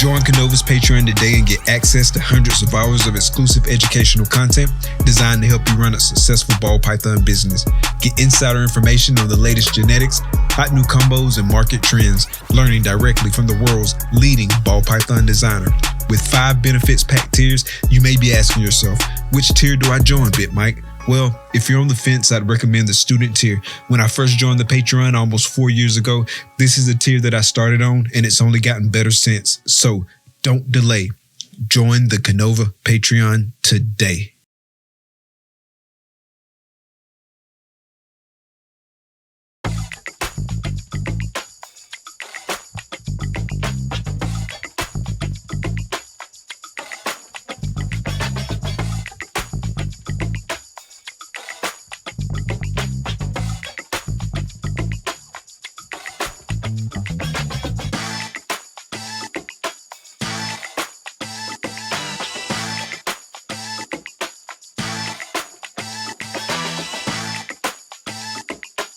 Join KINOVA's Patreon today and get access to hundreds of hours of exclusive educational content designed to help you run a successful ball python business. Get insider information on the latest genetics, hot new combos, and market trends, learning directly from the world's leading ball python designer. With 5 benefits packed tiers, you may be asking yourself, which tier do I join, Bit Mike? Well, if you're on the fence, I'd recommend the student tier. When I first joined the Patreon almost 4 years ago, this is the tier that I started on, and it's only gotten better since. So don't delay. Join the KINOVA Patreon today.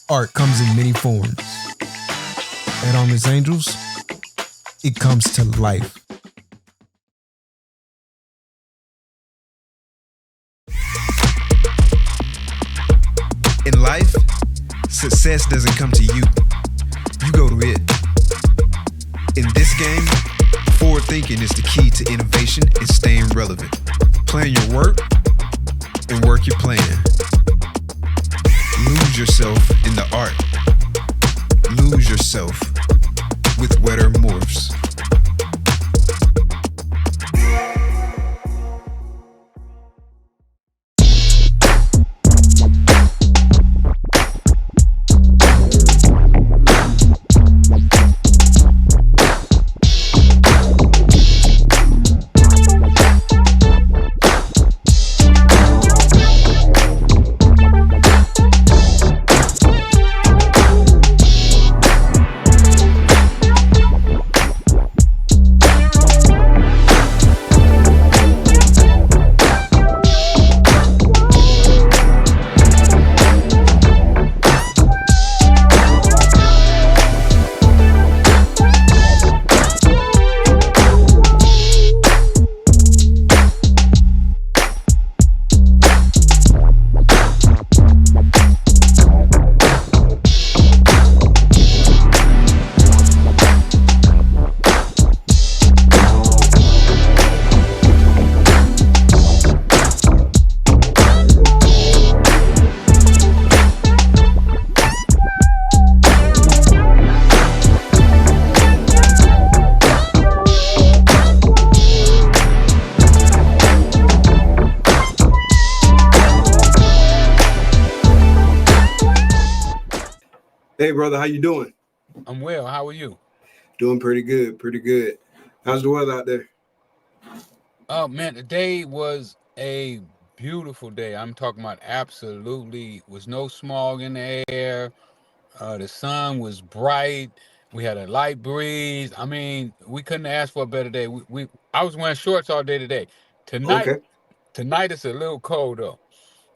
Art comes in many forms. At Armless Angels, it comes to life. In life, success doesn't come to you. You go to it. In this game, forward thinking is the key to innovation and staying relevant. Plan your work and work your plan. Lose yourself in the art. Lose yourself with wetter morphs. Hey, brother, how you doing? I'm well. How are you? Doing pretty good, pretty good. How's the weather out there? Oh, man, today was a beautiful day. I'm talking about absolutely was no smog in the air. The sun was bright. We had a light breeze. I mean, we couldn't ask for a better day. I was wearing shorts all day today. Tonight Okay. it's a little cold though.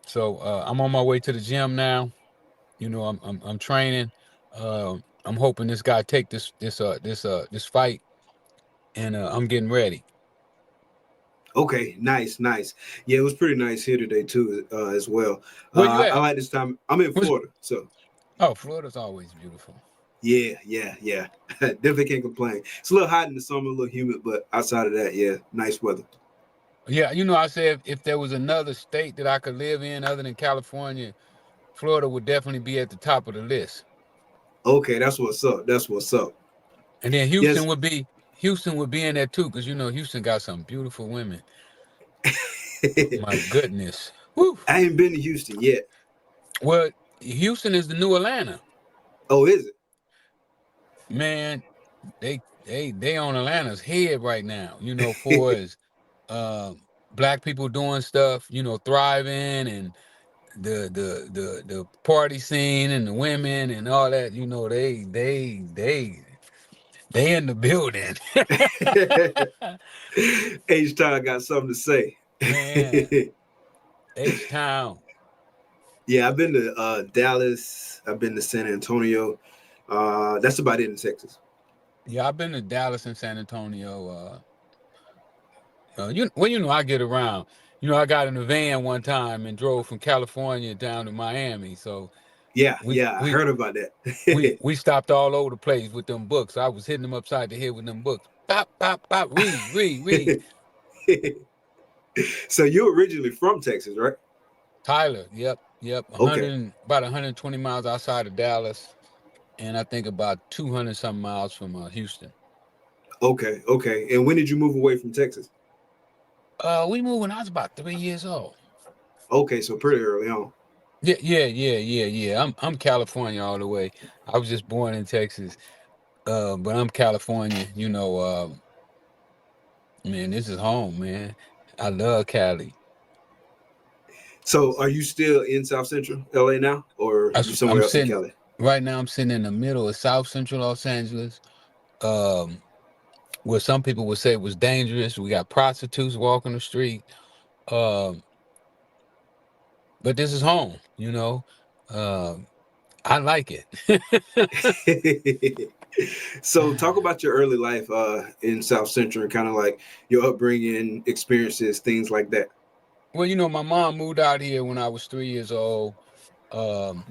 So I'm on my way to the gym now. You know, I'm training. I'm hoping this guy take this fight, and I'm getting ready. Okay, nice. Yeah, it was pretty nice here today too, as well. Where you at? I like this time. I'm in Florida, so. Oh, Florida's always beautiful. Yeah. Definitely can't complain. It's a little hot in the summer, a little humid, but outside of that, yeah, nice weather. Yeah, you know, I said if there was another state that I could live in other than California, Florida would definitely be at the top of the list. Okay, that's what's up. And then Houston Yes. would be in there too, because you know Houston got some beautiful women. My goodness. Woo. I ain't been to Houston yet. Well, Houston is the new Atlanta. Oh, is it? Man, they on Atlanta's head right now, you know, for as black people doing stuff, you know, thriving, and the party scene and the women and all that, you know, they in the building. H-Town got something to say. Man, H-Town. Yeah, I've been to Dallas. I've been to San Antonio. That's about it in Texas. Yeah, I've been to Dallas and San Antonio. I get around. I got in a van one time and drove from California down to Miami. So Yeah, we yeah, I we heard about we that. we stopped all over the place with them books. I was hitting them upside the head with them books. Pop, pop, pop. Read, read, read. So you're originally from Texas, right? Tyler. Yep, yep. Okay, About 120 miles outside of Dallas, and I think about 200 some miles from Houston. okay, okay. And when did you move away from Texas? We moved when I was about 3 years old. Okay, so pretty early on. Yeah, yeah, yeah, yeah, yeah. I'm California all the way. I was just born in Texas, but I'm California. Man, this is home, man. I love Cali. So are you still in South Central LA now, or you I'm somewhere else in sitting Cali? right now. I'm sitting in the middle of South Central Los Angeles, um, where some people would say it was dangerous. We got prostitutes walking the street, um, but this is home. Um, I like it. So talk about your early life in South Central and kind of like your upbringing, experiences, things like that. Well, my mom moved out here when I was 3 years old. Um,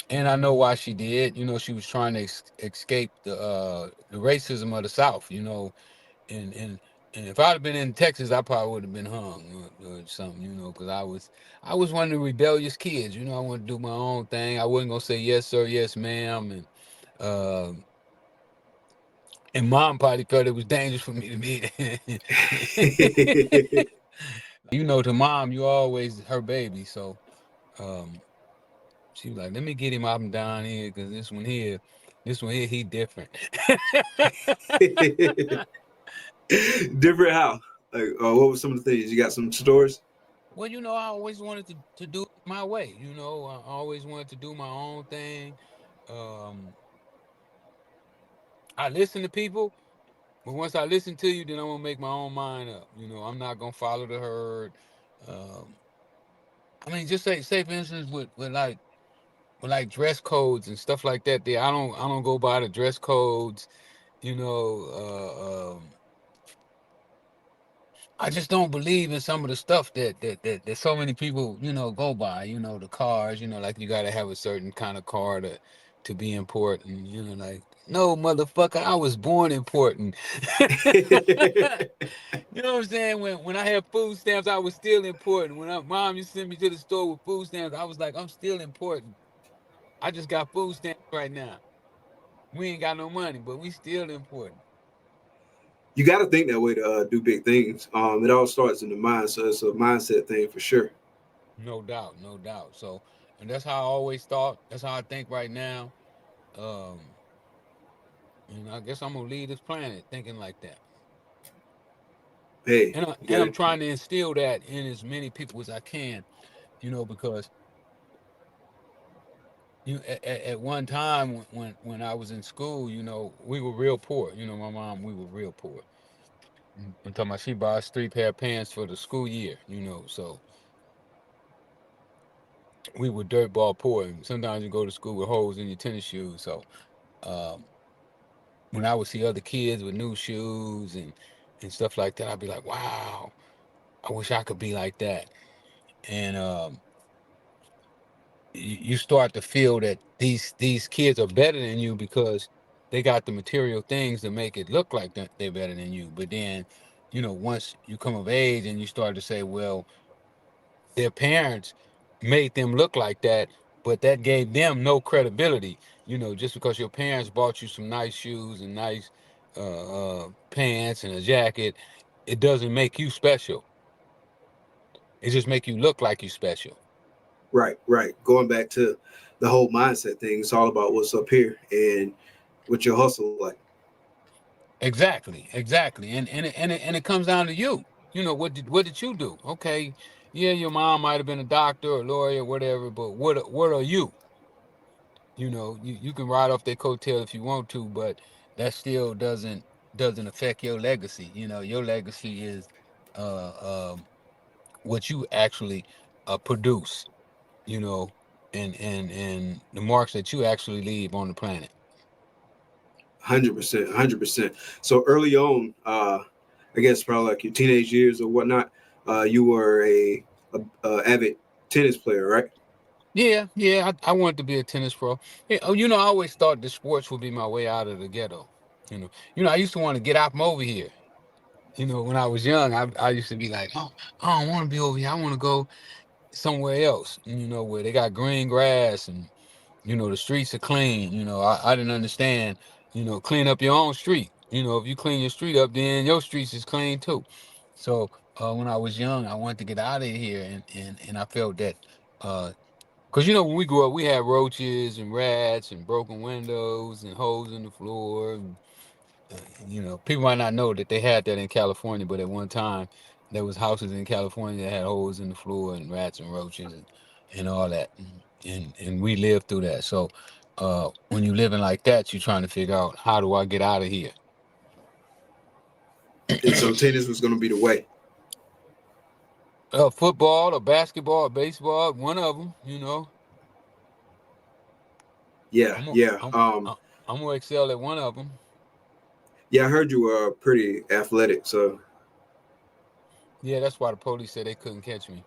and I know why she did. She was trying to escape the racism of the South. And if I'd have been in Texas, I probably would have been hung or something. Because I was one of the rebellious kids. I wanted to do my own thing. I wasn't gonna say yes sir, yes ma'am, uh, and mom probably felt it was dangerous for me to be. To mom, you always her baby. So um, she was like, "Let me get him out and down here, because this one here, he different." Different how? Like, what were some of the things? You got some stories? Well, I always wanted to do it my way. I always wanted to do my own thing. Um, I listen to people, but once I listen to you, then I'm gonna make my own mind up. I'm not gonna follow the herd. Um, I mean, just say for instance with like dress codes and stuff like that. There, I don't go by the dress codes. You know, I just don't believe in some of the stuff that so many people, go by. The cars, like you gotta have a certain kind of car to be important. Like, no, motherfucker, I was born important. You know what I'm saying? When I had food stamps, I was still important. When mom used to send me to the store with food stamps, I was like, I'm still important. I just got food stamps right now. We ain't got no money, but we still important. You got to think that way to do big things. It all starts in the mind, so it's a mindset thing for sure. No doubt, no doubt. So, and that's how I always thought. That's how I think right now. Um, and I guess I'm gonna leave this planet thinking like that. Hey, And you got I'm to. trying to instill that in as many people as I can. Because at one time when I was in school, we were real poor. My mom, we were real poor. I'm talking about she buys 3 pair of pants for the school year. So we were dirtball poor, and sometimes you go to school with holes in your tennis shoes. So um, when I would see other kids with new shoes and stuff like that, I'd be like, wow, I wish I could be like that. And you start to feel that these kids are better than you because they got the material things to make it look like that they're better than you. But then, once you come of age and you start to say, well, their parents made them look like that, but that gave them no credibility. Just because your parents bought you some nice shoes and nice pants and a jacket, it doesn't make you special. It just make you look like you special. Right, right. Going back to the whole mindset thing, it's all about what's up here and what your hustle like. Exactly, exactly. And it comes down to you. What did you do? Okay, yeah, your mom might have been a doctor or lawyer, whatever, but what are you? You can ride off their coattail if you want to, but that still doesn't affect your legacy. Your legacy is what you actually produce, you know, and the marks that you actually leave on the planet. 100%, 100%. So early on, I guess probably like your teenage years or whatnot, you were a avid tennis player, right? Yeah, I wanted to be a tennis pro. I always thought the sports would be my way out of the ghetto. I used to want to get out from over here. When I was young, I used to be like, oh, I don't want to be over here. I want to go somewhere else, where they got green grass and, the streets are clean. I didn't understand, clean up your own street. If you clean your street up, then your streets is clean too. So when I was young, I wanted to get out of here, and I felt that, because, when we grew up, we had roaches and rats and broken windows and holes in the floor. And, people might not know that they had that in California, but at one time, there was houses in California that had holes in the floor and rats and roaches and all that. And we lived through that. So when you're living like that, you're trying to figure out, how do I get out of here? And so tennis was going to be the way. Football or basketball or baseball, one of them, Yeah, I'm gonna excel at one of them. Yeah, I heard you were pretty athletic, so. Yeah, that's why the police said they couldn't catch me.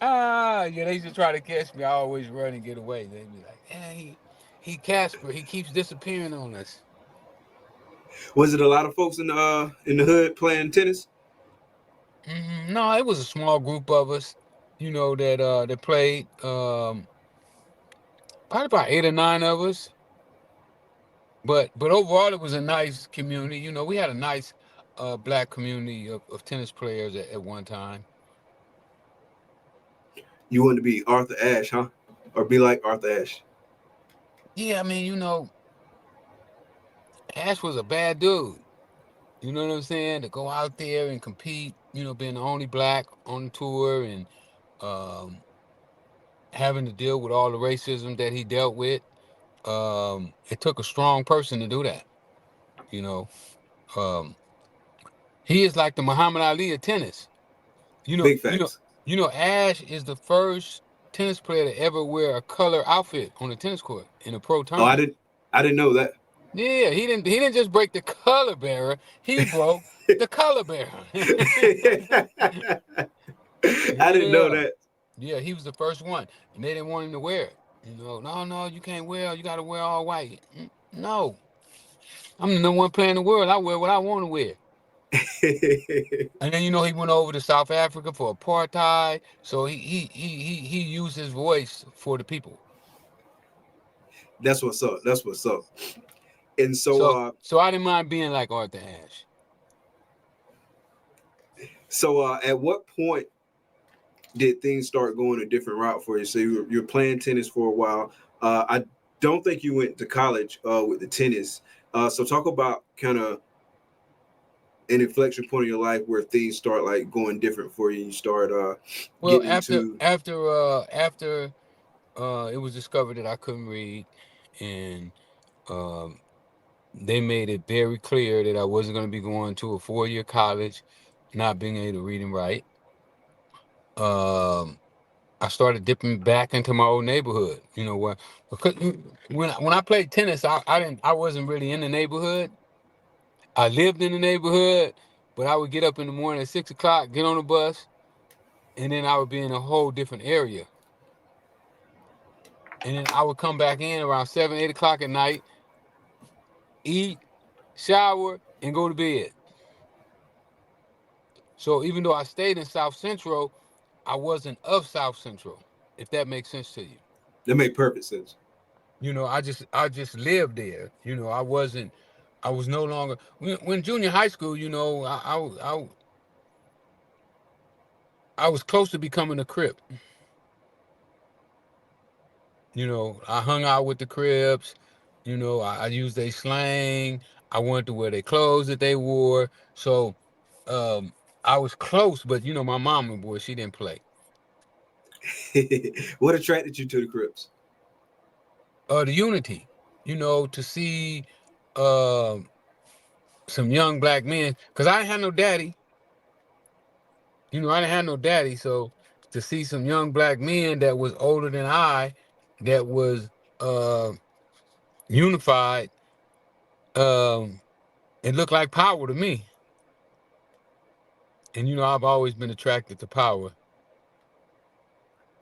Yeah, they used to try to catch me. I always run and get away. They'd be like, "Hey, he Casper. He keeps disappearing on us." Was it a lot of folks in the hood playing tennis? No, it was a small group of us, that played. Probably about 8 or 9 of us. But overall, it was a nice community. We had a nice black community of tennis players at one time. You wanted to be Arthur Ashe, huh? Or be like Arthur Ashe? Yeah, I mean, Ash was a bad dude. You know what I'm saying? To go out there and compete, being the only black on the tour and having to deal with all the racism that he dealt with. It took a strong person to do that. Um, he is like the Muhammad Ali of tennis. Big facts. Ash is the first tennis player to ever wear a color outfit on the tennis court in a pro Oh, tournament. I didn't know that. Yeah, he didn't just break the color barrier, he broke the color barrier. I didn't know that. Yeah, he was the first one, and they didn't want him to wear it. No, you can't wear. You got to wear all white. No, I'm the number one player in the world. I wear what I want to wear. And then he went over to South Africa for apartheid, so he used his voice for the people. That's what's up. That's what's up. And so I didn't mind being like Arthur Ashe. So at what point did things start going a different route for you? So you're playing tennis for a while. I don't think you went to college with the tennis. So talk about kind of an inflection point in your life where things start like going different for you. You start well getting after it was discovered that I couldn't read, and they made it very clear that I wasn't going to be going to a 4-year college, not being able to read and write. I started dipping back into my old neighborhood. Because when I played tennis, I wasn't really in the neighborhood. I lived in the neighborhood, but I would get up in the morning at 6 o'clock, get on the bus, and then I would be in a whole different area. And then I would come back in around 7, 8 o'clock at night, eat, shower, and go to bed. So even though I stayed in South Central, I wasn't of South Central, if that makes sense to you. That made perfect sense. I just lived there. I was no longer when junior high school. I was close to becoming a Crip. I hung out with the Crips. I used their slang. I wanted to wear their clothes that they wore. So I was close, but my mama, boy, she didn't play. What attracted you to the Crips? The unity. To see some young black men, because I didn't have no daddy. I didn't have no daddy, so to see some young black men that was older than I, that was unified, it looked like power to me. And you know, I've always been attracted to power.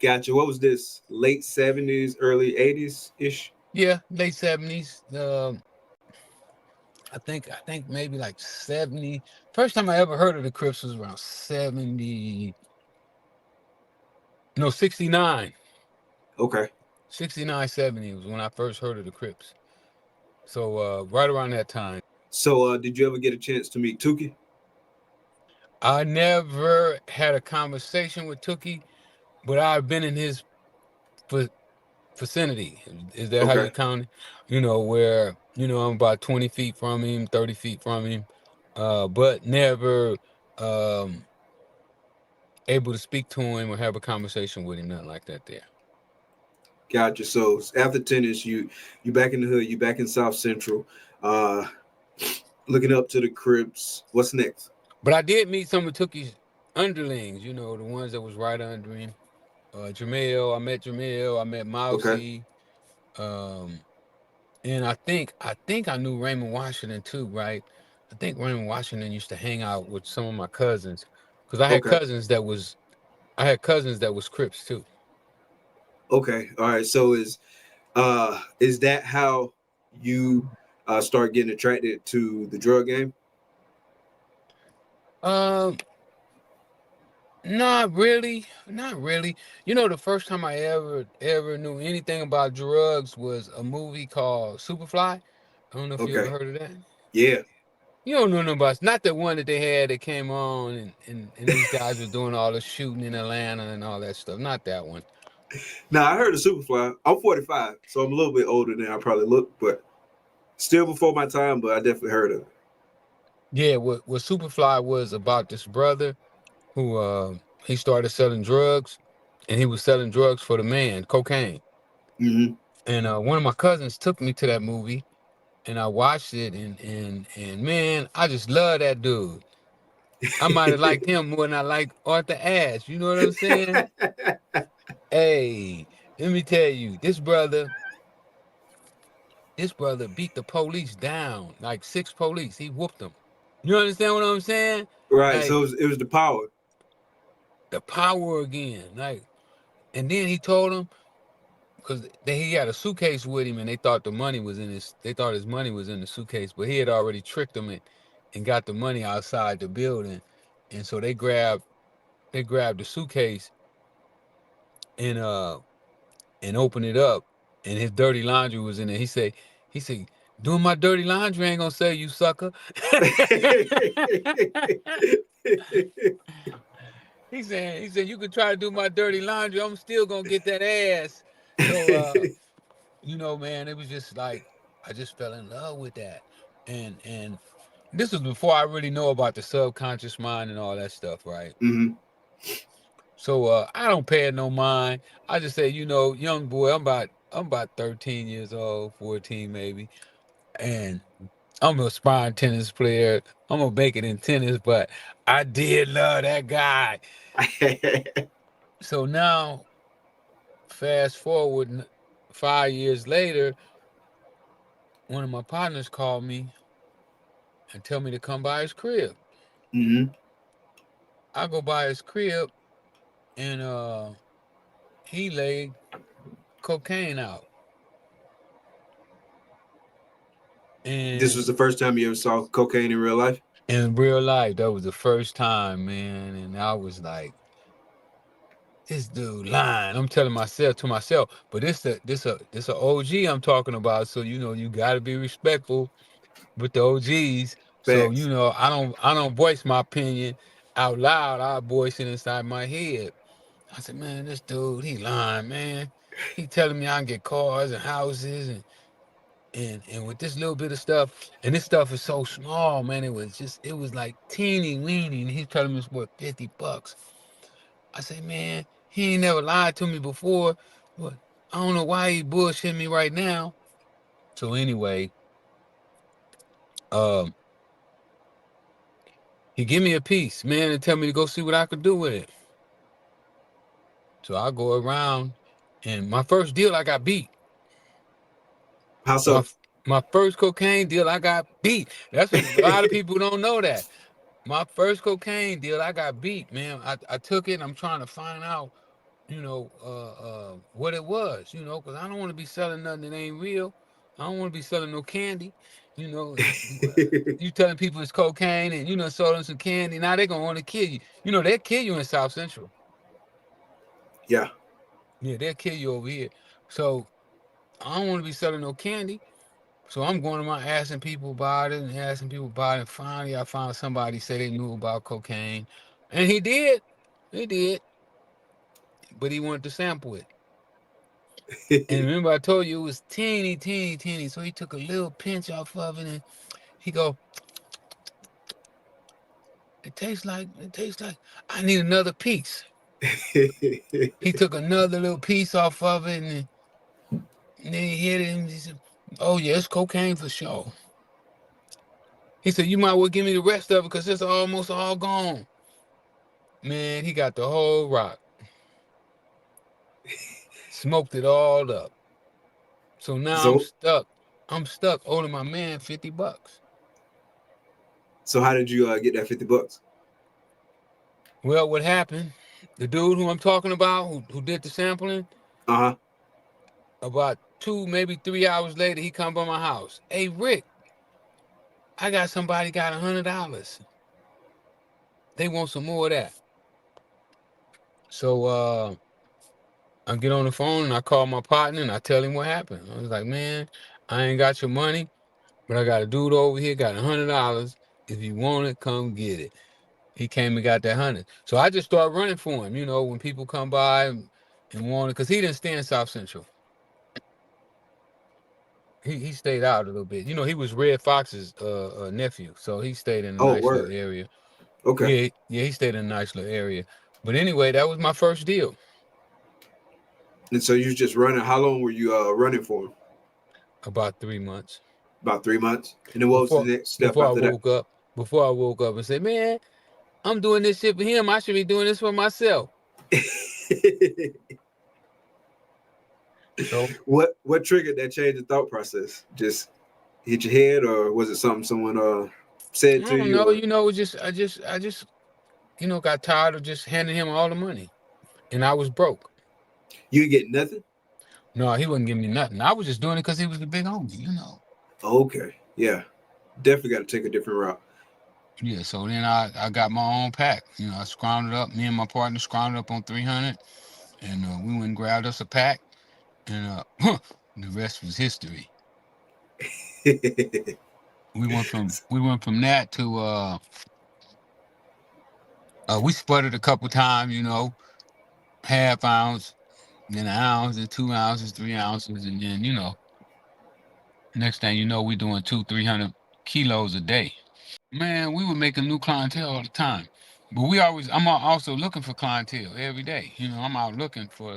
Gotcha. What was this? Late 70s, early 80s ish? Yeah, late 70s. I think maybe like 70. First time I ever heard of the Crips was around 70. No, 69. Okay. 69, 70 was when I first heard of the Crips. So right around that time. So did you ever get a chance to meet Tuki? I never had a conversation with Tookie, but I've been in his vicinity. Is that how Okay. you count it? You know, where, you know, I'm about 20 feet from him, 30 feet from him, but never able to speak to him or have a conversation with him, nothing like that there. Gotcha. So after tennis, you back in the hood, you back in South Central, looking up to the Crips. What's next? But I did meet some of Tookie's underlings, you know, the ones that was right under him. Jamel, I met Jamel, I met Mousy. Okay. And I think I knew Raymond Washington too, right? I think Raymond Washington used to hang out with some of my cousins, because I had Okay. cousins that was Crips too. Okay. All right. So is that how you start getting attracted to the drug game? Not really. You know, the first time I ever knew anything about drugs was a movie called Superfly. I don't know if you ever Okay. heard of that. Yeah. You don't know nothing about, not the one that they had that came on and these guys were doing all the shooting in Atlanta and all that stuff. Not that one. Now I heard of Superfly. I'm 45, so I'm a little bit older than I probably look, but still before my time. But I definitely heard of it. Yeah, what Superfly was about, this brother who he started selling drugs, and he was selling drugs for the man, cocaine. Mm-hmm. And one of my cousins took me to that movie, and I watched it, and man, I just love that dude. I might have liked him more than I like Arthur Ashe. You know what I'm saying? Hey, let me tell you, this brother beat the police down, like 6 police. He whooped them. You understand what I'm saying? Right. Like, So it was the power. the power again. Like, and then he told him, because he had a suitcase with him, and they thought his money was in the suitcase, but he had already tricked them and got the money outside the building. And so they grabbed the suitcase and opened it up, and his dirty laundry was in it. He said, doing my dirty laundry ain't gonna save you, sucker. He said, you could try to do my dirty laundry, I'm still gonna get that ass. So you know, man, it was just like, I just fell in love with that. And this was before I really know about the subconscious mind and all that stuff, right? Mm-hmm. So I don't pay it no mind. I just say, you know, young boy, I'm about 13 years old, 14 maybe, and I'm an aspiring tennis player. I'm gonna make it in tennis, but I did love that guy. So now, fast forward 5 years later, one of my partners called me and tell me to come by his crib. Mm-hmm. I go by his crib, and he laid cocaine out. This was And the first time you ever saw cocaine in real life? in real life, that was the first time, man. And I was like, this dude lying. I'm telling myself to myself, but this a OG I'm talking about. So, you know, you gotta be respectful with the OGs. So, you Facts. know, I don't voice my opinion out loud. I voice it inside my head. I said, man, this dude, he lying, man. He telling me I can get cars and houses and with this little bit of stuff, and this stuff is so small, man. It was like teeny weeny, and he's telling me it's worth $50. I say, man, he ain't never lied to me before, but I don't know why he bullshitting me right now. So anyway, um, he give me a piece, man, and tell me to go see what I could do with it. So I go around, and my first deal I got beat. How so? My first cocaine deal, I got beat. That's what a lot of people don't know that. My first cocaine deal, I got beat, man. I took it and I'm trying to find out, what it was, because I don't want to be selling nothing that ain't real. I don't want to be selling no candy. You telling people it's cocaine and, sold them some candy. Now they're going to want to kill you. They'll kill you in South Central. Yeah. Yeah, they'll kill you over here. So I don't want to be selling no candy. So I'm going around asking people about it. And finally, I found somebody say they knew about cocaine. And he did. He did. But he wanted to sample it. And remember I told you it was teeny, teeny, teeny. So he took a little pinch off of it and he go, it tastes like, I need another piece. He took another little piece off of it and then he hit it and he said, oh yeah, it's cocaine for sure. He said, you might well give me the rest of it because it's almost all gone. Man, he got the whole rock. Smoked it all up. So now I'm stuck. I'm stuck owing my man $50. So how did you get that $50? Well, what happened? The dude who I'm talking about, who did the sampling, about 2, maybe 3 hours later, he come by my house. Hey, Rick, I got somebody got $100. They want some more of that. So I get on the phone and I call my partner and I tell him what happened. I was like, man, I ain't got your money, but I got a dude over here got $100. If you want it, come get it. He came and got that 100. So I just started running for him, when people come by and want it, because he didn't stay in South Central. He stayed out a little bit. He was Red Fox's nephew, so he stayed in a nice little area. Okay. Yeah, he stayed in a nice little area. But anyway, that was my first deal. And so you just running. How long were you running for? About 3 months. About 3 months. And then what was the next step after that? Before I woke up and said, man, I'm doing this shit for him. I should be doing this for myself. So what triggered that change of thought process? Just hit your head, or was it something someone said to you? I don't know. I just got tired of just handing him all the money, and I was broke. You didn't get nothing? No, he wouldn't give me nothing. I was just doing it because he was the big homie, Okay, yeah, definitely got to take a different route. Yeah, so then I got my own pack. I scrounged up. Me and my partner scrounged up on 300, and we went and grabbed us a pack, and the rest was history. We went from that to we sputtered a couple times, half ounce, then an ounce, then 2 ounces, 3 ounces, and then next thing you know, we doing 200-300 kilos a day. Man, we were making new clientele all the time. But I'm also looking for clientele every day. I'm out looking for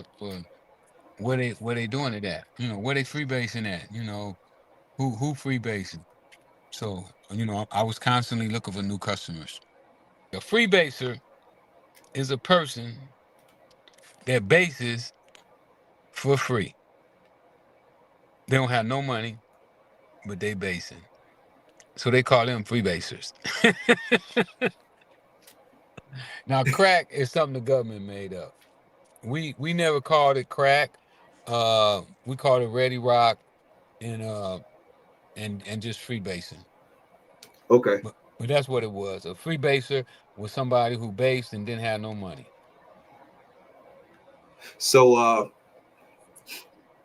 where they doing it at. Where they freebasing at. Who freebasing. So, I was constantly looking for new customers. A freebaser is a person that bases for free. They don't have no money, but they basing. So they call them freebasers. Now, crack is something the government made up. We never called it crack. We called it Ready Rock and just freebasing. Okay. But that's what it was. A freebaser was somebody who based and didn't have no money. So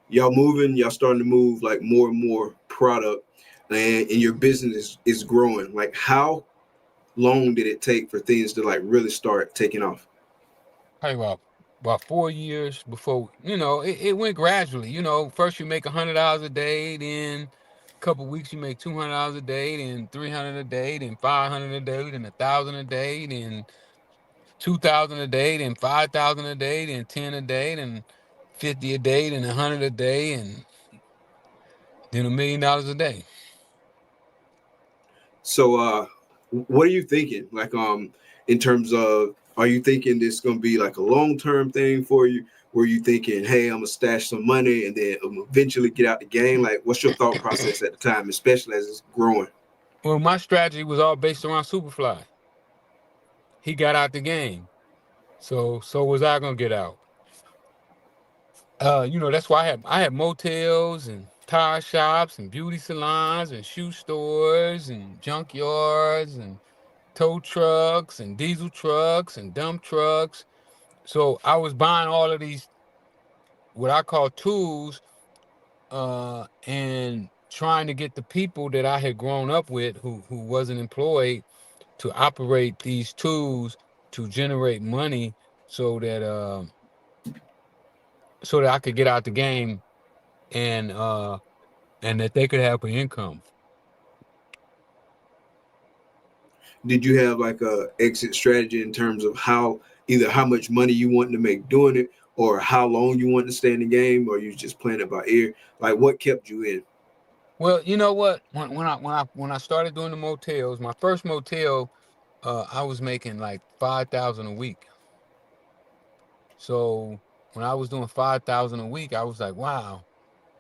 y'all starting to move like more and more product, and your business is growing. Like, how long did it take for things to like really start taking off? Probably about 4 years before, it went gradually. First you make $100 a day, then a couple of weeks you make $200 a day, then 300 a day, then 500 a day, then 1,000 a day, then 2,000 a day, then 5,000 a day, then 10 a day, then 50 a day, then 100 a day, and then $1 million a day. So what are you thinking? Like in terms of, are you thinking this is gonna be like a long-term thing for you, were you thinking, hey, I'm gonna stash some money and then eventually get out the game? Like, what's your thought process at the time, especially as it's growing? Well, my strategy was all based around Superfly. He got out the game, so was I gonna get out? That's why I had motels and tire shops and beauty salons and shoe stores and junkyards and tow trucks and diesel trucks and dump trucks. So I was buying all of these, what I call tools, and trying to get the people that I had grown up with who wasn't employed to operate these tools to generate money so that I could get out the game and that they could have an income. Did you have like a exit strategy in terms of either how much money you wanted to make doing it, or how long you wanted to stay in the game, or you just playing it by ear? Like, what kept you in? Well, you know what? When I started doing the motels, my first motel, I was making like $5,000 a week. So when I was doing $5,000 a week, I was like, wow.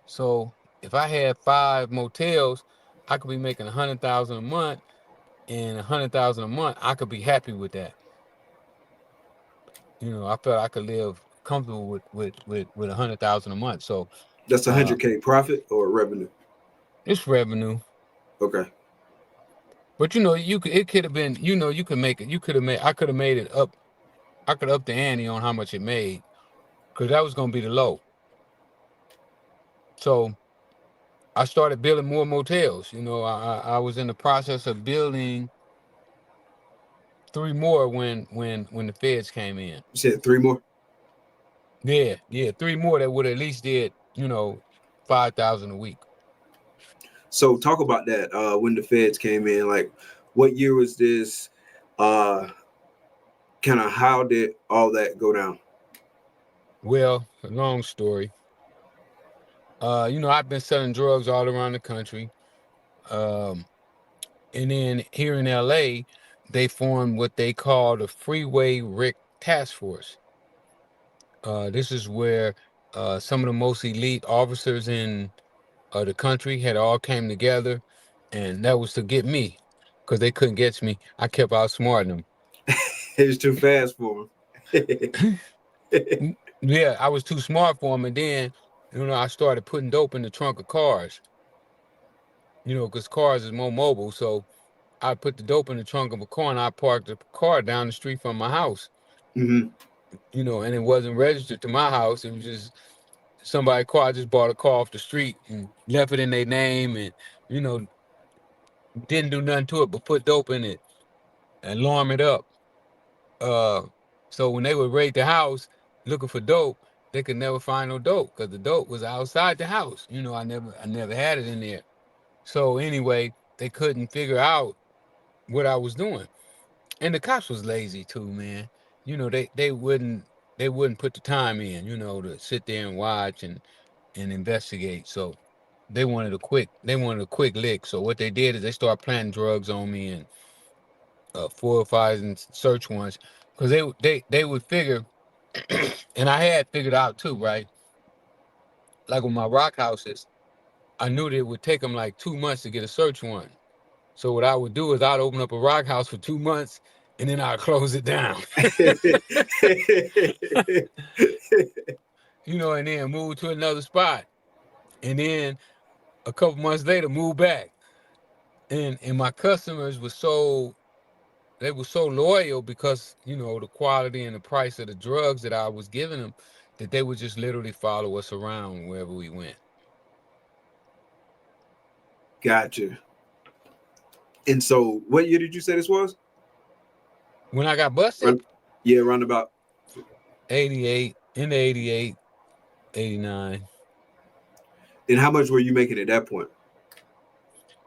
So if I had 5 motels, I could be making $100,000 a month, and $100,000 a month, I could be happy with that. I felt I could live comfortable with $100,000 a month. So That's $100K profit or revenue? it's revenue. Okay. But it could have been, you could make it. I could have made it up. I could up the ante on how much it made, because that was gonna be the low. So I started building more motels. I was in the process of building 3 more when the feds came in. You said 3 more? Yeah, 3 more that would at least did, $5,000 a week. So talk about that. When the feds came in, like, what year was this? Kind of how did all that go down? Well, a long story. I've been selling drugs all around the country. And then here in LA, they formed what they call the Freeway Rick Task Force. This is where some of the most elite officers in the country had all came together, and that was to get me, because they couldn't get me. I kept outsmarting them. It was too fast for him. Yeah, I was too smart for them, and then I started putting dope in the trunk of cars. Because cars is more mobile, so I put the dope in the trunk of a car, and I parked the car down the street from my house. Mm-hmm. And it wasn't registered to my house. It was just somebody's car. I just bought a car off the street and left it in their name, and didn't do nothing to it but put dope in it and alarm it up. So when they would raid the house looking for dope, they could never find no dope, because the dope was outside the house. I never had it in there. So anyway, they couldn't figure out what I was doing. And the cops was lazy too, man. They wouldn't put the time in, to sit there and watch and investigate. So they wanted a quick lick. So what they did is they started planting drugs on me, and 4 or 5 and search warrants, because they would figure, and I had figured out too, right? Like with my rock houses, I knew that it would take them like 2 months to get a search warrant. So what I would do is I'd open up a rock house for 2 months, and then I'd close it down. And then move to another spot. And then a couple months later, move back. And my customers were so loyal, because, the quality and the price of the drugs that I was giving them, that they would just literally follow us around wherever we went. Gotcha. And so what year did you say this was? When I got busted? Around about 88, into 88, 89. And how much were you making at that point?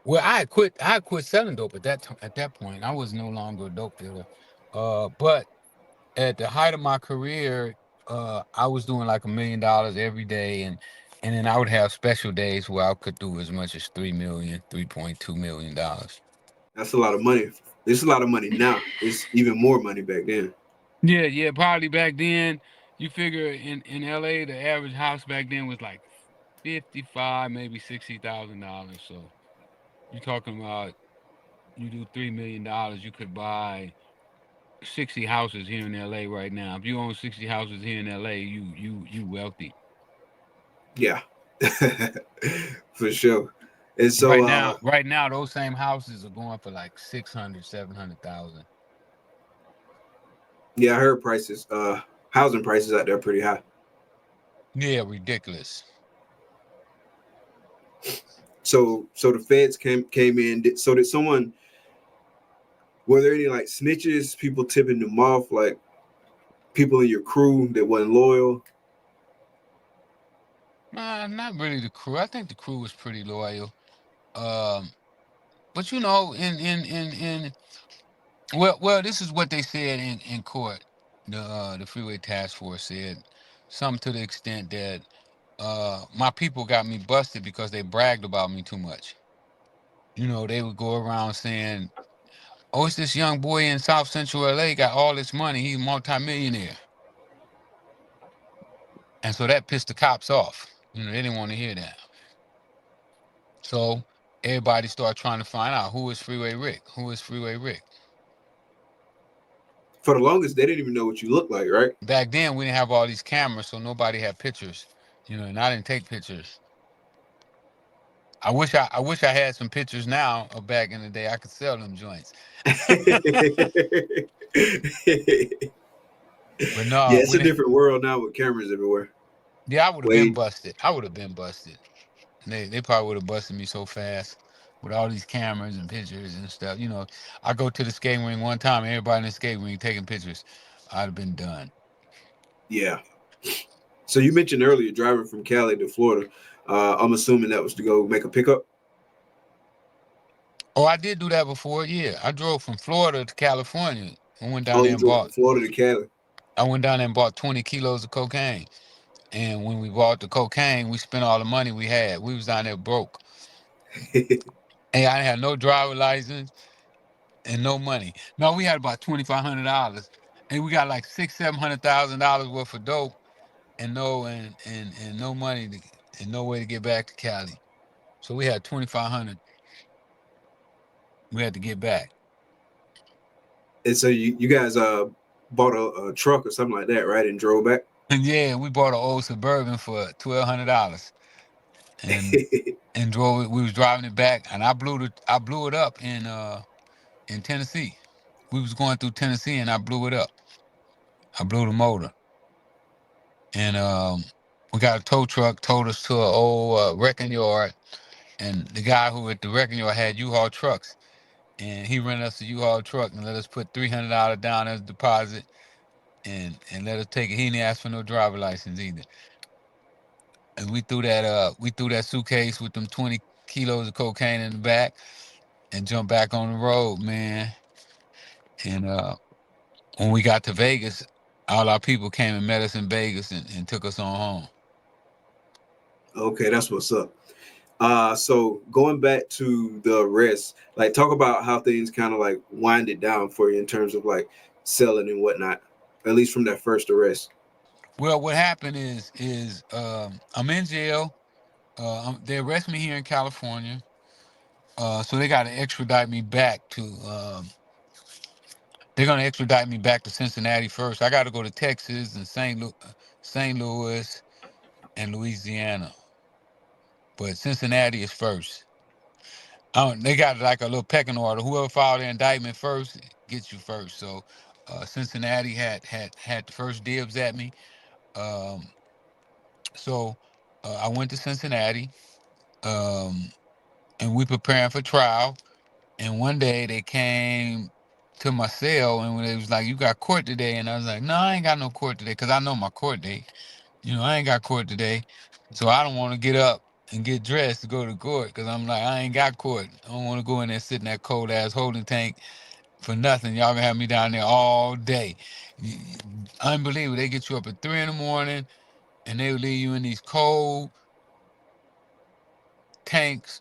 Well, I had quit selling dope at that point. I was no longer a dope dealer. But at the height of my career, I was doing like $1 million every day, and then I would have special days where I could do as much as $3 million, $3.2 million. That's a lot of money. It's a lot of money now. It's even more money back then. Yeah, probably back then. You figure in LA, the average house back then was like 55, maybe $60,000. So you're talking about you do $3 million, you could buy 60 houses here in LA right now. If you own 60 houses here in LA, you wealthy. Yeah, for sure. And so, Right now, those same houses are going for like 600, 700,000. yeah, I heard prices, housing prices out there are pretty high. Yeah, ridiculous. So the feds came in. So did someone? Were there any like snitches? People tipping them off, like people in your crew that wasn't loyal? Not really the crew. I think the crew was pretty loyal. Um, but you know, in well, this is what they said in court. The Freeway Task Force said something to the extent that my people got me busted because they bragged about me too much. You know, they would go around saying, "Oh, it's this young boy in South Central LA got all this money. He's a multimillionaire." And so that pissed the cops off. You know, they didn't want to hear that. So everybody started trying to find out who is Freeway Rick? Who is Freeway Rick? For the longest, they didn't even know what you looked like, right? Back then, we didn't have all these cameras, so nobody had pictures. You know, and I didn't take pictures. I wish I had some pictures now of back in the day. I could sell them joints. But Yeah, no, it's a different world now with cameras everywhere. yeah, I would have been Wait, busted. I would have been busted. They probably would have busted me so fast with all these cameras and pictures and stuff. You know, I go to the skating ring one time, everybody in the skating ring taking pictures. I'd have been done. yeah. So you mentioned earlier driving from Cali to Florida. I'm assuming that was to go make a pickup. Oh, I did do that before. Yeah, I drove from Florida to California. I went down Oh, there you and drove from bought. Florida to Cali. I went down there and bought 20 kilos of cocaine. And when we bought the cocaine, we spent all the money we had. We was down there broke. And I had no driver license and no money. No, we had about $2,500. And we got like $700,000 worth of dope and no money and no way to get back to Cali. So we had 2,500 we had to get back. And so you guys bought a truck or something like that, right? And drove back. And yeah, we bought an old Suburban for $1,200 and drove it. We was driving it back and I blew it up in Tennessee. We was going through Tennessee and I blew it up. I blew the motor. And we got a tow truck, towed us to an old wrecking yard. And the guy who at the wrecking yard had U-Haul trucks. And he rented us a U-Haul truck and let us put $300 down as a deposit and let us take it. He didn't ask for no driver license either. And we threw that suitcase with them 20 kilos of cocaine in the back and jumped back on the road, man. And when we got to Vegas, all our people came and met us in Vegas and took us on home. Okay, that's what's up. So going back to the arrest, like talk about how things kind of like winded down for you in terms of like selling and whatnot, at least from that first arrest. Well, what happened is I'm in jail. They arrest me here in California. So they got to extradite me back to. They're gonna extradite me back to Cincinnati first. I got to go to Texas and St. Louis and Louisiana, but Cincinnati is first. They got like a little pecking order. Whoever filed the indictment first gets you first. So Cincinnati had the first dibs at me. Um, so I went to Cincinnati, um, and we preparing for trial. And one day they came to my cell and they was like, "You got court today?" And I was like, "No, I ain't got no court today," because I know my court date. You know, I ain't got court today, so I don't want to get up and get dressed to go to court because I'm like, I ain't got court. I don't want to go in there sit in that cold ass holding tank for nothing. Y'all gonna have me down there all day. Unbelievable. They get you up at 3 in the morning and they leave you in these cold tanks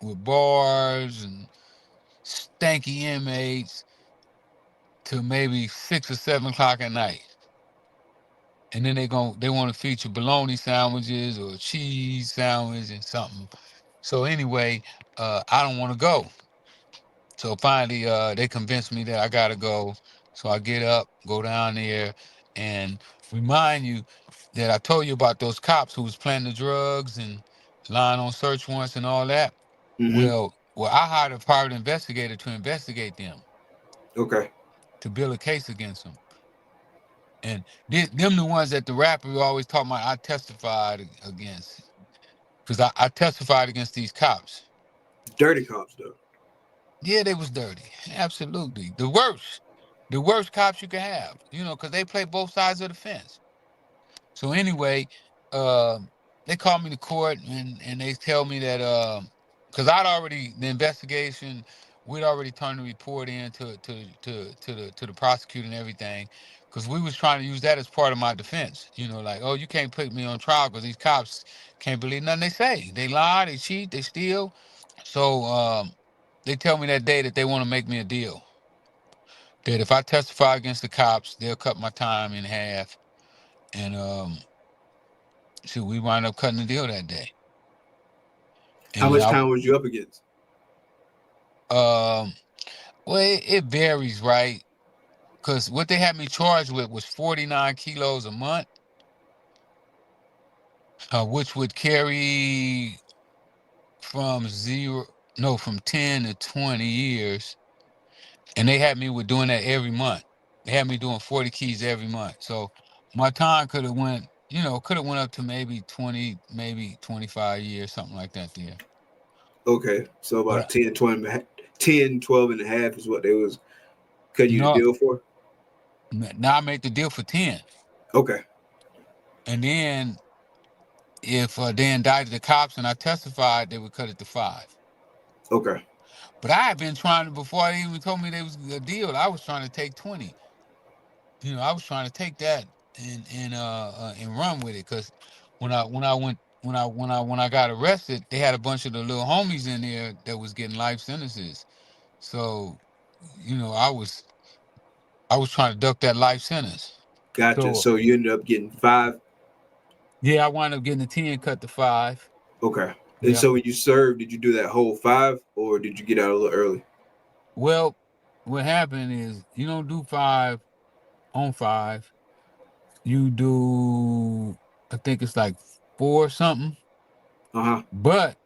with bars and stanky inmates till maybe 6 or 7 o'clock at night. and then they want to feature bologna sandwiches or cheese sandwich and something. So anyway, I don't want to go. So finally, they convinced me that I gotta go. So I get up, go down there, and remind you that I told you about those cops who was planting the drugs and lying on search warrants and all that. Mm-hmm. Well, I hired a private investigator to investigate them, Okay. to build a case against them. And them the ones that the rapper always talk about I testified against. Because I testified against these cops. Dirty cops though. Yeah, they was dirty. Absolutely. The worst. The worst cops you could have. Because they play both sides of the fence. So anyway, uh, they called me to court and they tell me that because the investigation, we'd already turned the report in to the prosecutor and everything, because we was trying to use that as part of my defense. Like, oh, you can't put me on trial because these cops can't believe nothing they say. They lie, they cheat, they steal. So they tell me that day that they want to make me a deal. That if I testify against the cops, they'll cut my time in half. And so we wind up cutting the deal that day. How And much time was you up against? well, it varies, right? Because what they had me charged with was 49 kilos a month, which would carry from from 10 to 20 years. And they had me with doing that every month. They had me doing 40 keys every month. So my time could have went up to maybe 20, maybe 25 years, something like that there. Okay. So about But 10, 20, 10, 12 and a half is what they was cutting you the no, deal for? now I make the deal for 10. Okay. And then if they indicted the cops and I testified, they would cut it to 5. Okay. But I had been trying to, before they even told me there was a deal, I was trying to take 20. I was trying to take that and run with it, because when I got arrested, they had a bunch of the little homies in there that was getting life sentences. So, I was trying to duck that life sentence. Gotcha. So So you ended up getting 5. yeah, I wound up getting the 10 cut to 5. Okay. And Yeah. so when you served, did you do that whole 5 or did you get out a little early? Well, what happened is you don't do 5 on 5. You do, I think it's like 4 something. Uh-huh. But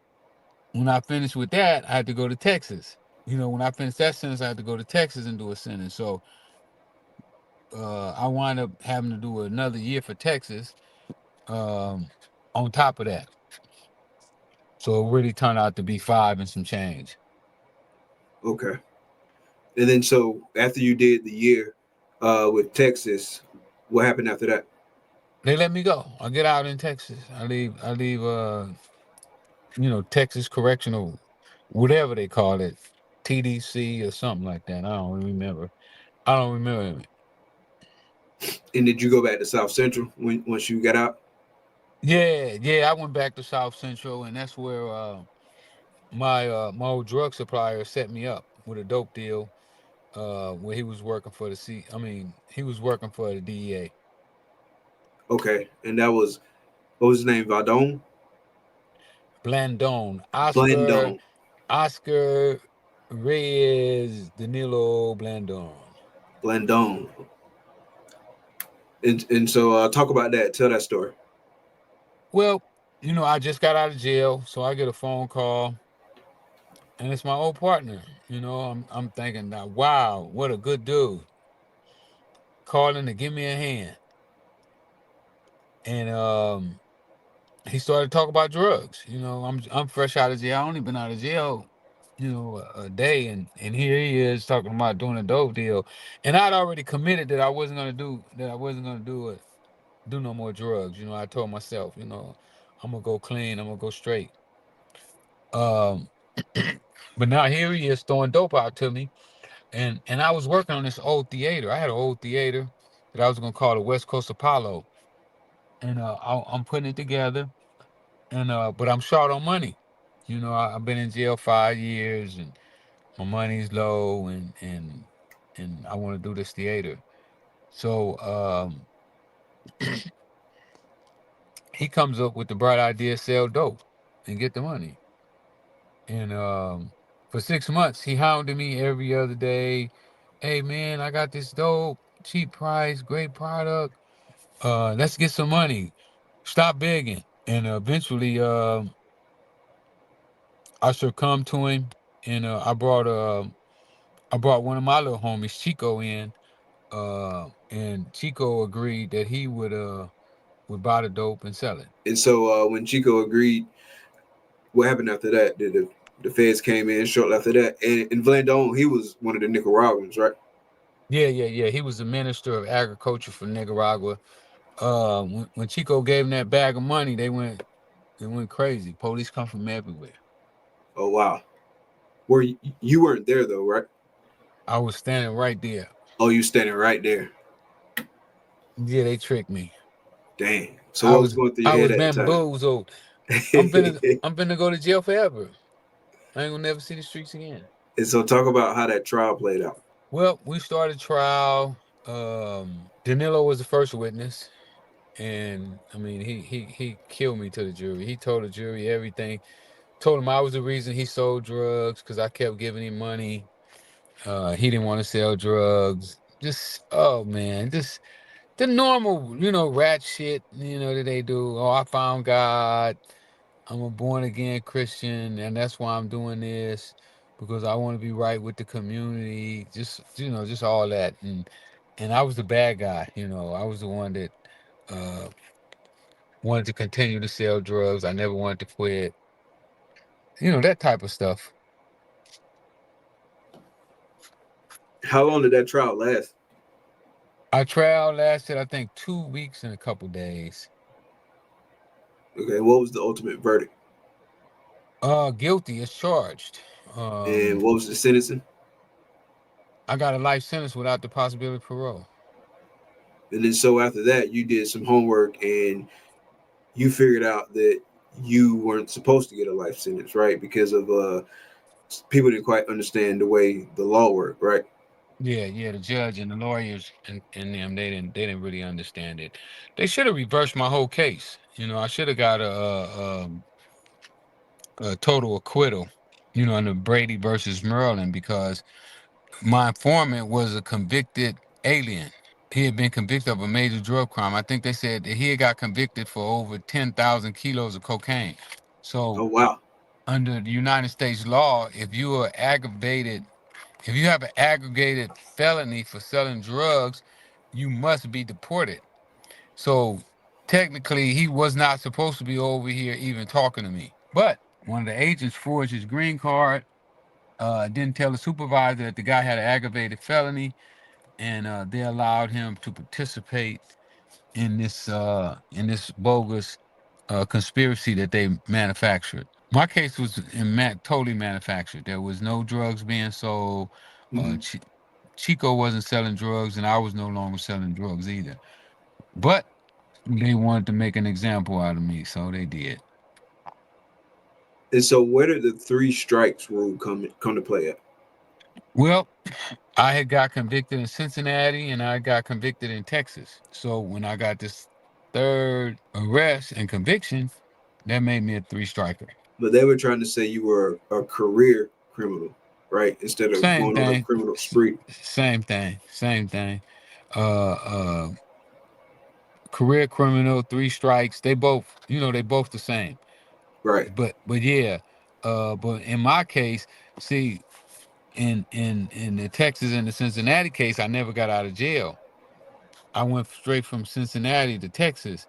when I finished with that, I had to go to Texas. When I finished that sentence, I had to go to Texas and do a sentence. So I wound up having to do another year for Texas on top of that. So it really turned out to be 5 and some change. Okay. And then so after you did the year with Texas, what happened after that? They let me go. I get out in Texas. I leave Texas Correctional, whatever they call it, TDC or something like that. I don't remember. And did you go back to South Central once you got out? Yeah, I went back to South Central, and that's where my old drug supplier set me up with a dope deal. Where he was working for he was working for the DEA. Okay. And that was, what was his name? Vadone? Blandone, Oscar, Blandone. Oscar Reyes Danilo Blandone. Blandone. And so talk about that. Tell that story. Well, I just got out of jail, so I get a phone call, and it's my old partner. I'm thinking that, wow, what a good dude, calling to give me a hand. And he started talking about drugs. I'm fresh out of jail. I only been out of jail, a day, and here he is talking about doing a dope deal. And I'd already committed that I wasn't gonna do it, do no more drugs. I told myself, I'm gonna go clean, I'm gonna go straight. Um, but now here he is throwing dope out to me, and I was working on this old theater. I had an old theater that I was gonna call the West Coast Apollo, and I'm putting it together, and but I'm short on money. I've been in jail 5 years, and my money's low, and I want to do this theater. So he comes up with the bright idea, sell dope and get the money. And for 6 months, he hounded me every other day. Hey man, I got this dope, cheap price, great product. Let's get some money. Stop begging. And eventually, I succumbed to him, and I brought one of my little homies, Chico, in. And Chico agreed that he would buy the dope and sell it. And so when Chico agreed, what happened after that? Did the feds came in shortly after that? And Vlandon, he was one of the Nicaraguans, right? Yeah. He was the minister of agriculture for Nicaragua. When Chico gave him that bag of money, they went crazy. Police come from everywhere. Oh wow. Where you weren't there though, right? I was standing right there. Oh, you standing right there. Yeah, they tricked me. Dang. So what was going through your I head was at the time? bamboozled. I'm finna go to jail forever. I ain't gonna never see the streets again. And so talk about how that trial played out. Well, we started trial. Danilo was the first witness, and I mean he killed me to the jury. He told the jury everything. Told him I was the reason he sold drugs because I kept giving him money. He didn't want to sell drugs. Just oh man, just the normal, rat shit, that they do. Oh, I found God. I'm a born again Christian, and that's why I'm doing this because I want to be right with the community. Just all that, and I was the bad guy. I was the one that uh, wanted to continue to sell drugs. I never wanted to quit. That type of stuff. How long did that trial last? Our trial lasted, I think, 2 weeks and a couple days. Okay, what was the ultimate verdict? Guilty as charged. And what was the sentencing? I got a life sentence without the possibility of parole. And then so after that, you did some homework and you figured out that you weren't supposed to get a life sentence, right? Because of people didn't quite understand the way the law worked, right? Yeah, the judge and the lawyers and them, they didn't really understand it. They should have reversed my whole case. I should have got a total acquittal, in the Brady versus Maryland because my informant was a convicted alien. He had been convicted of a major drug crime. I think they said that he had got convicted for over 10,000 kilos of cocaine. So Oh wow. under the United States law, if you have an aggregated felony for selling drugs, you must be deported. So technically, he was not supposed to be over here even talking to me. But one of the agents forged his green card, didn't tell the supervisor that the guy had an aggravated felony, and they allowed him to participate in this bogus conspiracy that they manufactured. My case was totally manufactured. There was no drugs being sold. Mm-hmm. Chico wasn't selling drugs, and I was no longer selling drugs either. But they wanted to make an example out of me, so they did. And so where did the three strikes rule come to play at? Well, I had got convicted in Cincinnati, and I got convicted in Texas. So when I got this third arrest and conviction, that made me a three-striker. But they were trying to say you were a career criminal, right? Instead of Same going on a thing. criminal spree. Same thing. Uh, uh, career criminal, three strikes. They both, they both the same. Right. But yeah. But in my case, see, in the Texas and the Cincinnati case, I never got out of jail. I went straight from Cincinnati to Texas.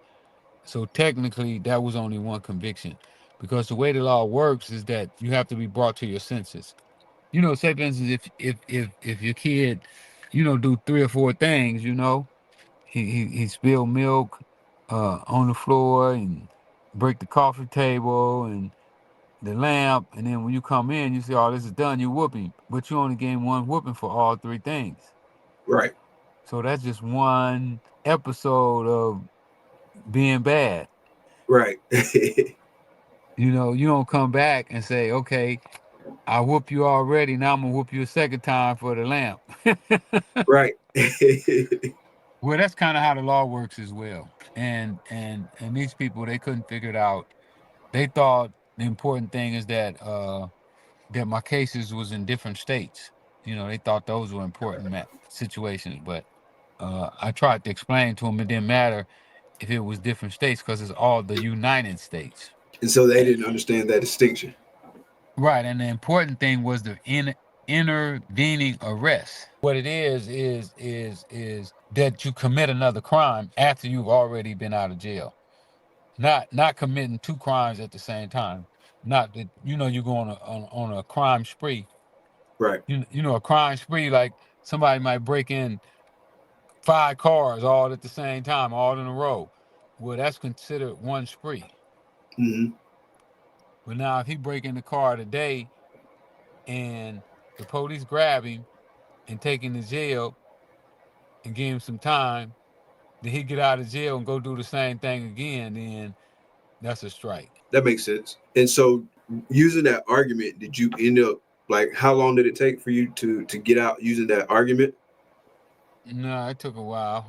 So technically, that was only one conviction, because the way the law works is that you have to be brought to your senses. Say for instance, if your kid, do three or four things, he spill milk on the floor and break the coffee table and the lamp, and then when you come in, you see all this is done, you whoop him, but you only gain one whooping for all three things. Right. So that's just one episode of being bad. Right. You don't come back and say, okay, I whoop you already, now I'm gonna whoop you a second time for the lamp. Right. Well, that's kind of how the law works as well. And these people, they couldn't figure it out. They thought the important thing is that that my cases was in different states. You know, they thought those were important situations. But I tried to explain to them it didn't matter if it was different states because it's all the United States. And so they didn't understand that distinction. Right, and the important thing was the intervening arrest. What it is that you commit another crime after you've already been out of jail. Not committing two crimes at the same time. Not that you go on a crime spree. Right. You know a crime spree, like somebody might break in 5 cars all at the same time, all in a row. Well, that's considered one spree. Mm-hmm. But now if he break in the car today and the police grab him and take him to jail and give him some time, then he get out of jail and go do the same thing again, then that's a strike. That makes sense. And so using that argument, did you end up, like, how long did it take for you to get out using that argument? No, it took a while.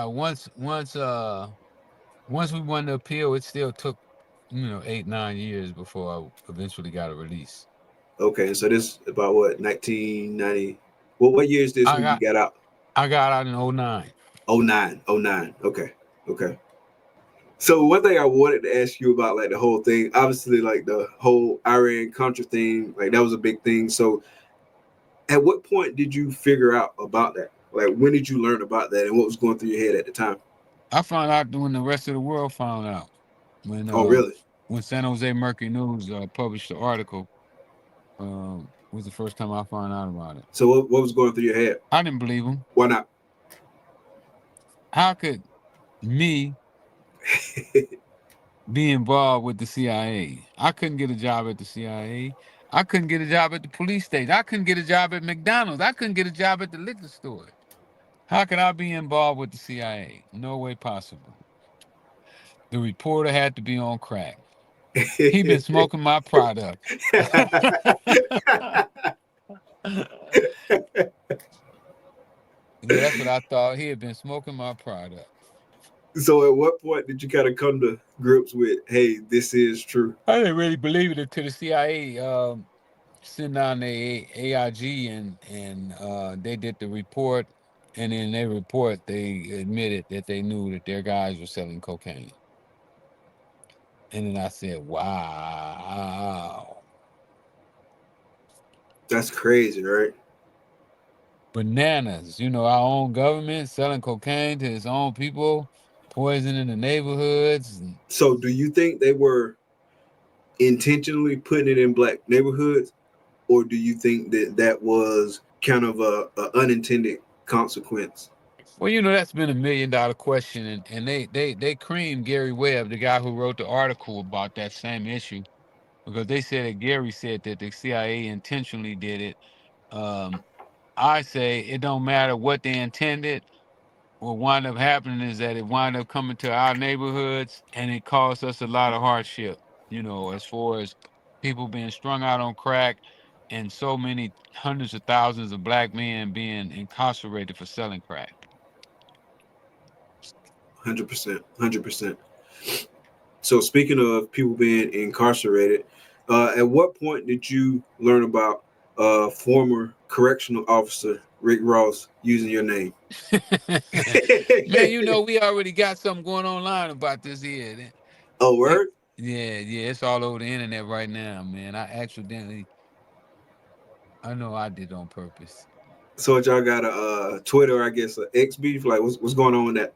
Once we won the appeal, it still took 8-9 years before I eventually got a release. Okay, so this about what, 1990? What year is this when you got out? I got out in 2009. 09. Okay. So one thing I wanted to ask you about, like, the whole thing, obviously, like the whole Iran Contra thing, like that was a big thing. So at what point did you figure out about that? Like, when did you learn about that, and what was going through your head at the time? I found out when the rest of the world found out. Oh, really? When San Jose Mercury News published the article, was the first time I found out about it. So what was going through your head? I didn't believe him. Why not? How could me be involved with the CIA? I couldn't get a job at the CIA. I couldn't get a job at the police station. I couldn't get a job at McDonald's. I couldn't get a job at the liquor store. How could I be involved with the CIA? No way possible. The reporter had to be on crack. He been smoking my product. Yeah, that's what I thought. He had been smoking my product. So at what point did you kind of come to grips with, hey, this is true? I didn't really believe it until the CIA sent down the AIG and they did the report, and in their report they admitted that they knew that their guys were selling cocaine. And then I said, wow. That's crazy, right? Bananas. Our own government selling cocaine to its own people, poisoning the neighborhoods. So do you think they were intentionally putting it in black neighborhoods, or do you think that was kind of a unintended consequence? Well, that's been $1 million question, and they creamed Gary Webb, the guy who wrote the article about that same issue, because they said that Gary said that the CIA intentionally did it. I say it don't matter what they intended. What wind up happening is that it wind up coming to our neighborhoods, and it caused us a lot of hardship, as far as people being strung out on crack and so many hundreds of thousands of black men being incarcerated for selling crack. 100%. So speaking of people being incarcerated, at what point did you learn about former correctional officer Rick Ross using your name? Man, we already got something going online about this here. Oh, word? Yeah, it's all over the internet right now, man. I know I did on purpose. So y'all got a Twitter, I guess, an X beef? Like, what's going on with that?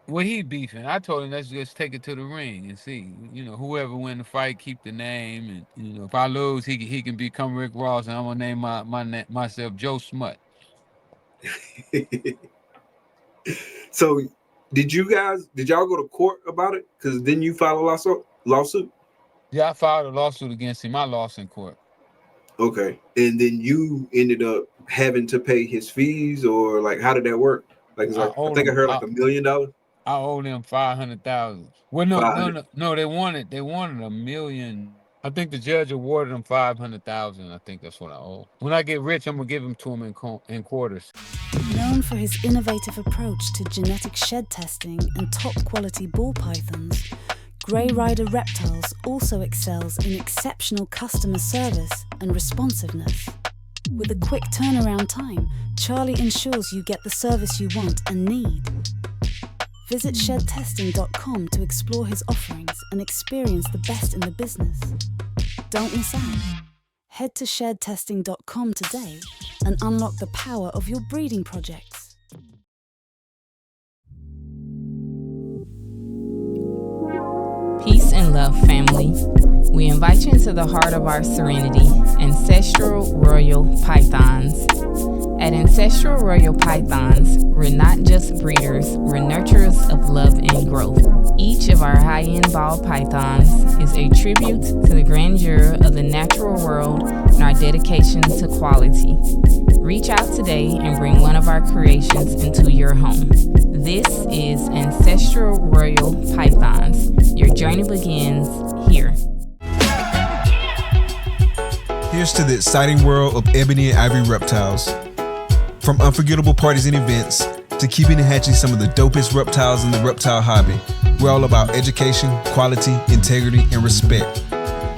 Well, he beefing. I told him let's just take it to the ring and see. Whoever win the fight, keep the name, and if I lose, he can become Rick Ross, and I'm gonna name myself Joe Smut. So, did y'all go to court about it? Because then you filed a lawsuit? Yeah, I filed a lawsuit against him. I lost in court. Okay, and then you ended up having to pay his fees, or like, how did that work? Like, I think I heard like $1 million. I owe them $500,000. Well, no, they wanted $1 million. I think the judge awarded him $500,000. I think that's what I owe. When I get rich, I'm gonna give him to him in quarters. Known for his innovative approach to genetic shed testing and top-quality ball pythons, Grey Rider Reptiles also excels in exceptional customer service and responsiveness. With a quick turnaround time, Charlie ensures you get the service you want and need. Visit shedtesting.com to explore his offerings and experience the best in the business. Don't miss out. Head to shedtesting.com today and unlock the power of your breeding projects. Peace and love, family. We invite you into the heart of our serenity, Ancestral Royal Pythons. At Ancestral Royal Pythons, we're not just breeders, we're nurturers of love and growth. Each of our high-end ball pythons is a tribute to the grandeur of the natural world and our dedication to quality. Reach out today and bring one of our creations into your home. This is Ancestral Royal Pythons. Your journey begins here. Here's to the exciting world of Ebony and Ivory reptiles. From unforgettable parties and events to keeping and hatching some of the dopest reptiles in the reptile hobby, we're all about education, quality, integrity, and respect.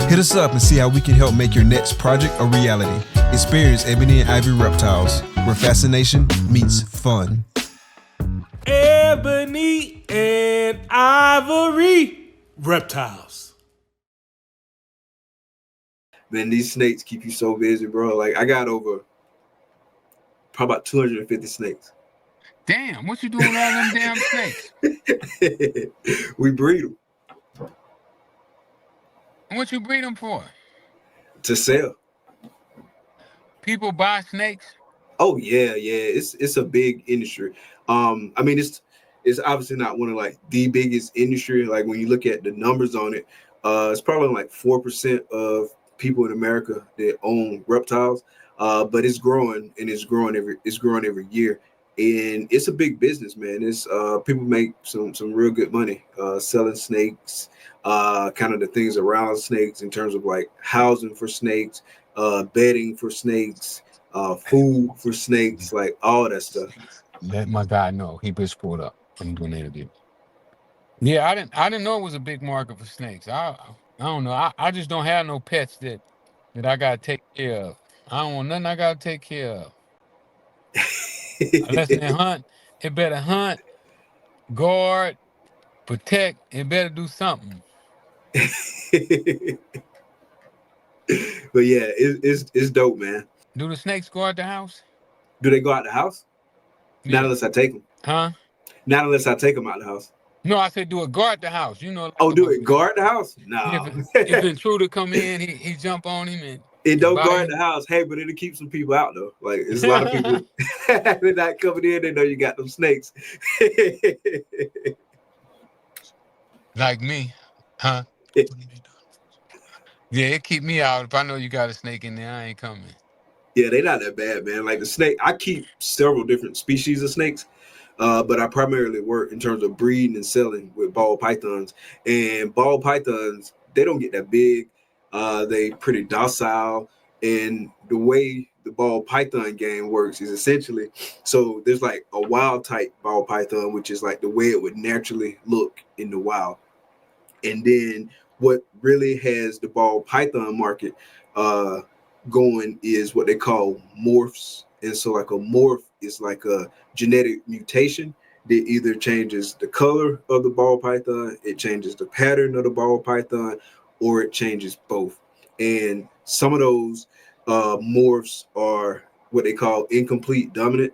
Hit us up and see how we can help make your next project a reality. Experience Ebony and Ivory Reptiles, where fascination meets fun. Ebony and Ivory Reptiles. Man, these snakes keep you so busy, bro. Like, I got over probably about 250 snakes. Damn, what you doing with all them damn snakes? We breed them And what you breed them for? to sell. People buy snakes? Oh yeah. It's a big industry. I mean, it's obviously not one of like the biggest industry. Like when you look at the numbers on it, it's probably like 4% of people in America that own reptiles. But it's growing and it's growing every year. And it's a big business, man. It's people make some real good money selling snakes, kind of the things around snakes in terms of like housing for snakes, bedding for snakes, food for snakes, like all that stuff. Let my guy know. He bitch pulled up. I'm doing an interview. Yeah, I didn't know it was a big market for snakes. I don't know. I just don't have no pets that I gotta take care of. I don't want nothing I gotta take care of. Unless they hunt, it better hunt, guard, protect, it better do something. But yeah, it's dope, man. Do the snakes guard the house? Do they go out the house? Yeah. Not unless I take them. Huh? Not unless I take them out the house. No, I said do it guard the house. You know. Like Oh, do it guard the house? No. If intruder come in, he jump on him and it don't guard the house. Hey, but it'll keep some people out though. Like there's a lot of people they're not coming in. They know you got them snakes. Like me, huh? Yeah, it keep me out. If I know you got a snake in there, I ain't coming. Yeah, they not that bad, man. Like the snake, I keep several different species of snakes, but I primarily work in terms of breeding and selling with ball pythons. And ball pythons, they don't get that big. They pretty docile. And the way the ball python game works is essentially, so there's like a wild type ball python, which is like the way it would naturally look in the wild. And then what really has the ball python market going is what they call morphs. And so like a morph is like a genetic mutation that either changes the color of the ball python, it changes the pattern of the ball python, or it changes both. And some of those morphs are what they call incomplete dominant.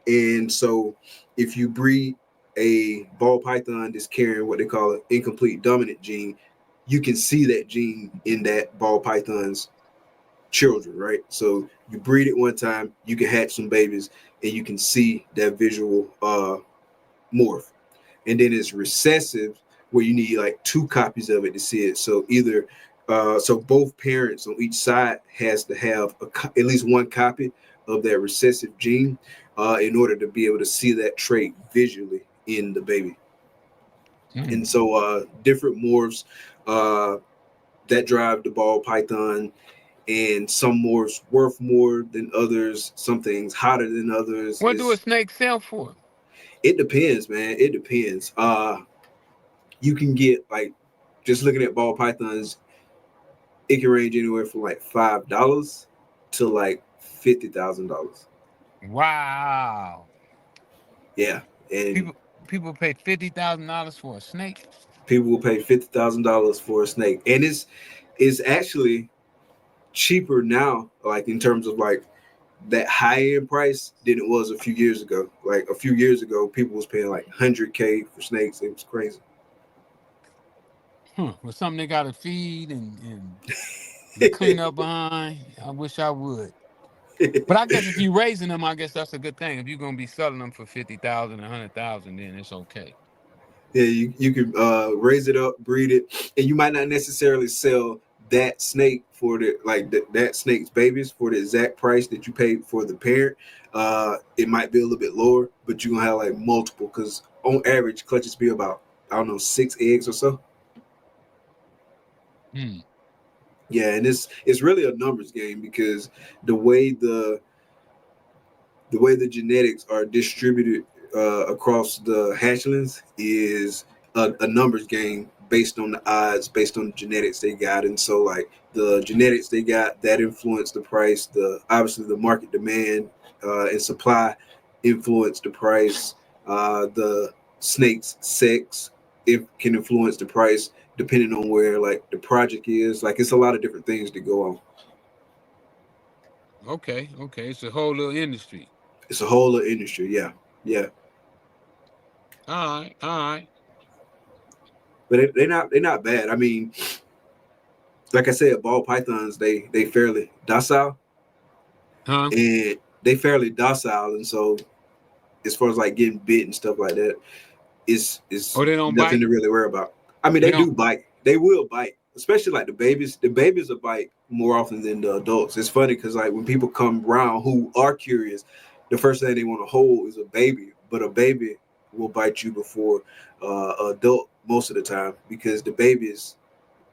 And so if you breed a ball python that's carrying what they call an incomplete dominant gene, you can see that gene in that ball python's children, right? So you breed it one time, you can hatch some babies, and you can see that visual morph. And then it's recessive, where you need like 2 copies of it to see it. So either so both parents on each side has to have at least 1 copy of that recessive gene in order to be able to see that trait visually in the baby. And so different morphs, that drive the ball python, and some more worth more than others. Some things hotter than others. What do a snake sell for? It depends, man. It depends. You can get, like, just looking at ball pythons, it can range anywhere from like $5 to like $50,000. Wow. Yeah, and people pay $50,000 for a snake. People will pay $50,000 for a snake, and it's actually cheaper now, like in terms of like that high end price, than it was a few years ago. Like a few years ago, people was paying like $100K for snakes. It was crazy. With something they gotta feed and clean up behind. I wish I would. But I guess if you're raising them, I guess that's a good thing. If you're gonna be selling them for 50,000, 100,000, then it's okay. Yeah, you can raise it up, breed it, and you might not necessarily sell that snake for that snake's babies for the exact price that you paid for the parent. It might be a little bit lower, but you're gonna have like multiple, because on average clutches be about, I don't know, 6 eggs or so. Yeah, and it's really a numbers game, because the way the genetics are distributed across the hatchlings is a numbers game based on the odds, based on the genetics they got. And so like the genetics they got, that influence the price. Obviously the market demand and supply influence the price. The snake's sex, it can influence the price depending on where like the project is. Like, it's a lot of different things that go on. Okay. It's a whole little industry. It's a whole little industry, yeah. All right. But they're not bad. I mean, like I said, ball pythons, they fairly docile. And they fairly docile, and so as far as like getting bit and stuff like that, it's they don't nothing bite? to really worry about. I mean, they do bite. They will bite, especially like the babies. The babies will bite more often than the adults. It's funny because like when people come around who are curious, the first thing they want to hold is a baby, but a baby will bite you before an adult most of the time, because the babies,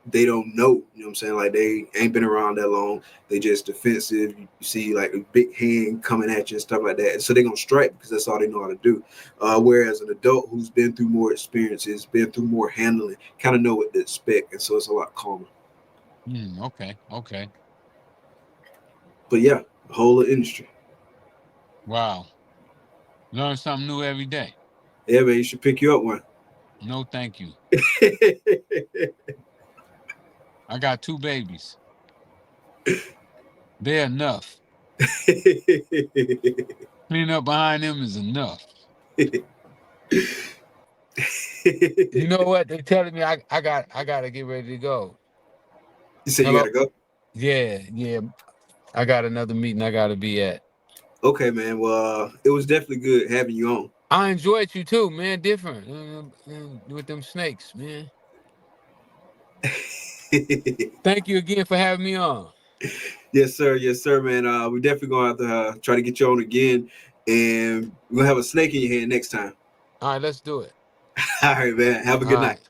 they don't know, you know what I'm saying? Like, they ain't been around that long. They just defensive. You see like a big hand coming at you and stuff like that. And so they're going to strike because that's all they know how to do. Whereas an adult who's been through more experiences, been through more handling, kind of know what to expect. And so it's a lot calmer. Okay. But yeah, the whole industry. Wow. Learn something new every day. Yeah, man, you should pick you up one. No, thank you. I got 2 babies. They're enough. Clean up behind them is enough. You know what? They're telling me I gotta get ready to go. You said you gotta go? Yeah. I got another meeting I gotta be at. Okay, man. Well, it was definitely good having you on. I enjoyed you too, man. Different with them snakes, man. Thank you again for having me on. Yes, sir, man. We're definitely going to have to try to get you on again, and we're gonna have a snake in your hand next time. All right, let's do it. All right, man. Have a good night.